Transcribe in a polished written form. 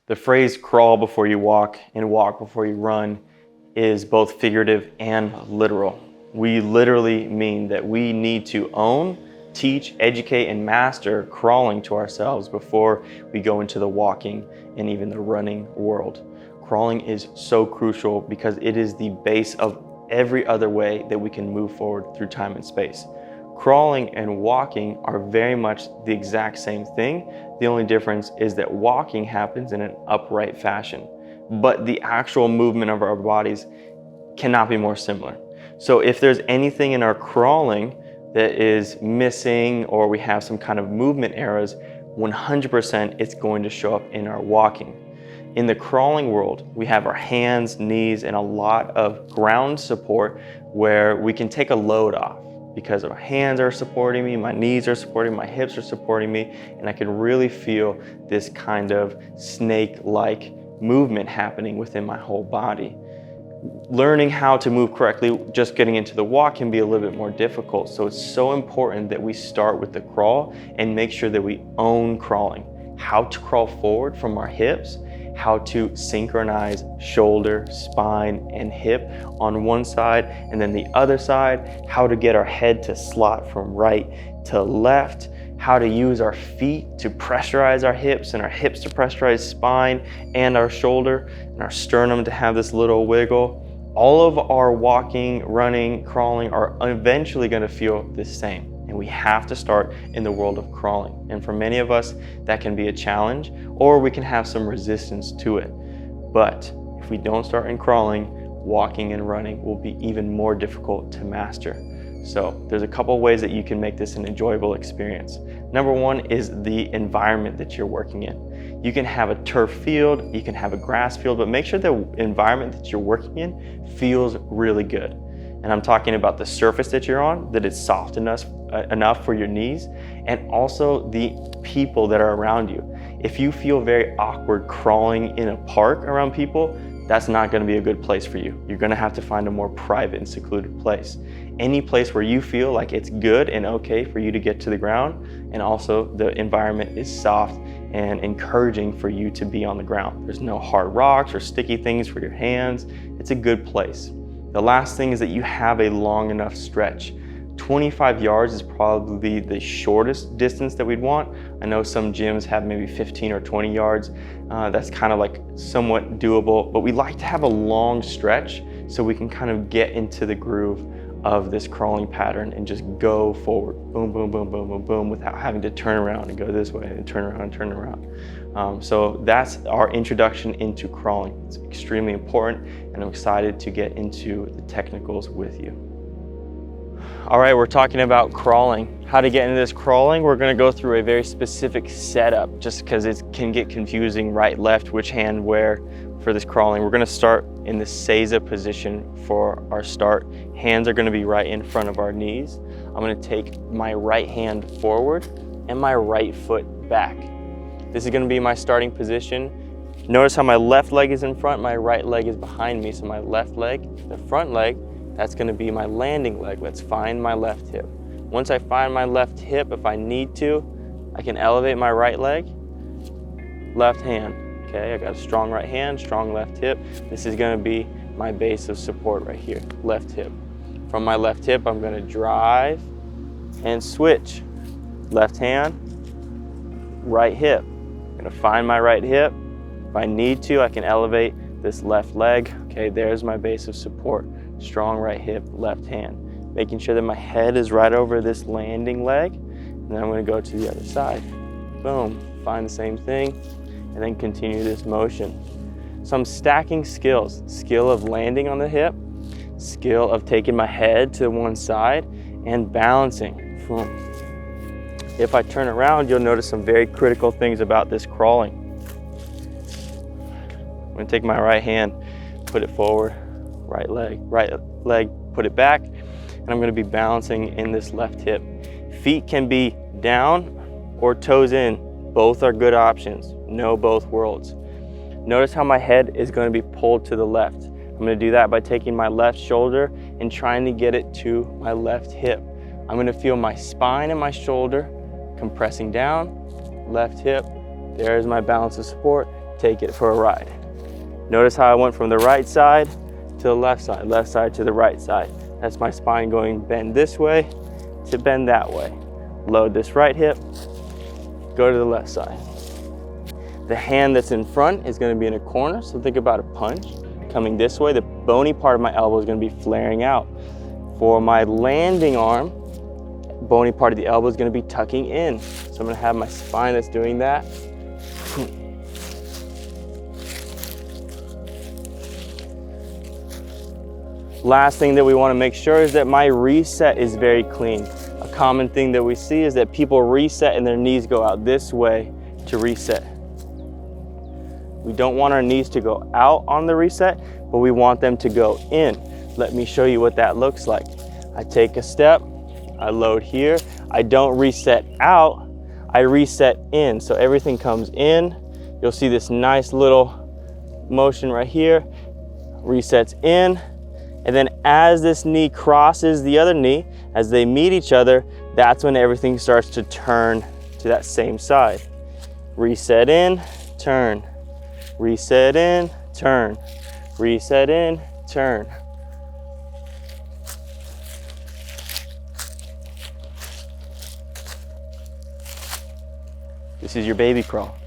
The phrase crawl before you walk and walk before you run is both figurative and literal. We literally mean that we need to own, teach, educate, and master crawling to ourselves before we go into the walking and even the running world. Crawling is so crucial because it is the base of every other way that we can move forward through time and space. Crawling and walking are very much the exact same thing. The only difference is that walking happens in an upright fashion, but the actual movement of our bodies cannot be more similar. So if there's anything in our crawling that is missing or we have some kind of movement errors, 100% it's going to show up in our walking. In the crawling world, we have our hands, knees, and a lot of ground support where we can take a load off because our hands are supporting me, my knees are supporting me, my hips are supporting me, and I can really feel this kind of snake-like movement happening within my whole body. Learning how to move correctly, just getting into the walk can be a little bit more difficult. So it's so important that we start with the crawl and make sure that we own crawling. How to crawl forward from our hips, how to synchronize shoulder, spine, and hip on one side, and then the other side, how to get our head to slot from right to left, how to use our feet to pressurize our hips and our hips to pressurize spine and our shoulder and our sternum to have this little wiggle. All of our walking, running, crawling are eventually going to feel the same. And we have to start in the world of crawling. And for many of us, that can be a challenge, or we can have some resistance to it. But if we don't start in crawling, walking and running will be even more difficult to master. So there's a couple of ways that you can make this an enjoyable experience. Number one is the environment that you're working in. You can have a turf field, you can have a grass field, but make sure the environment that you're working in feels really good. And I'm talking about the surface that you're on, that it's soft enough for your knees, and also the people that are around you. If you feel very awkward crawling in a park around people, that's not going to be a good place for you. You're going to have to find a more private and secluded place. Any place where you feel like it's good and okay for you to get to the ground, and also the environment is soft and encouraging for you to be on the ground. There's no hard rocks or sticky things for your hands. It's a good place. The last thing is that you have a long enough stretch. 25 yards is probably the shortest distance that we'd want. I know some gyms have maybe 15 or 20 yards. That's kind of like somewhat doable, but we like to have a long stretch so we can kind of get into the groove of this crawling pattern and just go forward, boom, boom, boom, boom, boom, boom, without having to turn around and go this way and turn around and turn around. So that's our introduction into crawling. It's extremely important, and I'm excited to get into the technicals with you. All right, we're talking about crawling. How to get into this crawling, we're gonna go through a very specific setup just because it can get confusing, right, left, which hand where for this crawling. We're gonna start in the seiza position for our start. Hands are gonna be right in front of our knees. I'm gonna take my right hand forward and my right foot back. This is gonna be my starting position. Notice how my left leg is in front, my right leg is behind me. So my left leg, the front leg, that's gonna be my landing leg. Let's find my left hip. Once I find my left hip, if I need to, I can elevate my right leg, left hand. Okay, I got a strong right hand, strong left hip. This is gonna be my base of support right here, left hip. From my left hip, I'm gonna drive and switch. Left hand, right hip. I'm gonna find my right hip. If I need to, I can elevate this left leg. Okay, there's my base of support. Strong right hip, left hand. Making sure that my head is right over this landing leg. And then I'm gonna go to the other side. Boom, find the same thing, and then continue this motion. So I'm stacking skills. Skill of landing on the hip, skill of taking my head to one side, and balancing. Boom. If I turn around, you'll notice some very critical things about this crawling. I'm gonna take my right hand, put it forward, right leg, put it back, and I'm gonna be balancing in this left hip. Feet can be down or toes in. Both are good options. Know both worlds. Notice how my head is gonna be pulled to the left. I'm gonna do that by taking my left shoulder and trying to get it to my left hip. I'm gonna feel my spine and my shoulder compressing down, left hip. There's my balance of support. take it for a ride. Notice how I went from the right side to the left side to the right side. That's my spine going bend this way to bend that way. Load this right hip, go to the left side. The hand that's in front is going to be in a corner, so think about a punch. Coming this way, the bony part of my elbow is going to be flaring out. For my landing arm, bony part of the elbow is going to be tucking in. So I'm going to have my spine that's doing that. Last thing that we want to make sure is that my reset is very clean. A common thing that we see is that people reset and their knees go out this way to reset. We don't want our knees to go out on the reset, but we want them to go in. Let me show you what that looks like. I take a step, I load here. I don't reset out, I reset in. So everything comes in. You'll see this nice little motion right here. Resets in. And then as this knee crosses the other knee, as they meet each other, that's when everything starts to turn to that same side. Reset in, turn. Reset in, turn. Reset in, turn. This is your baby crawl.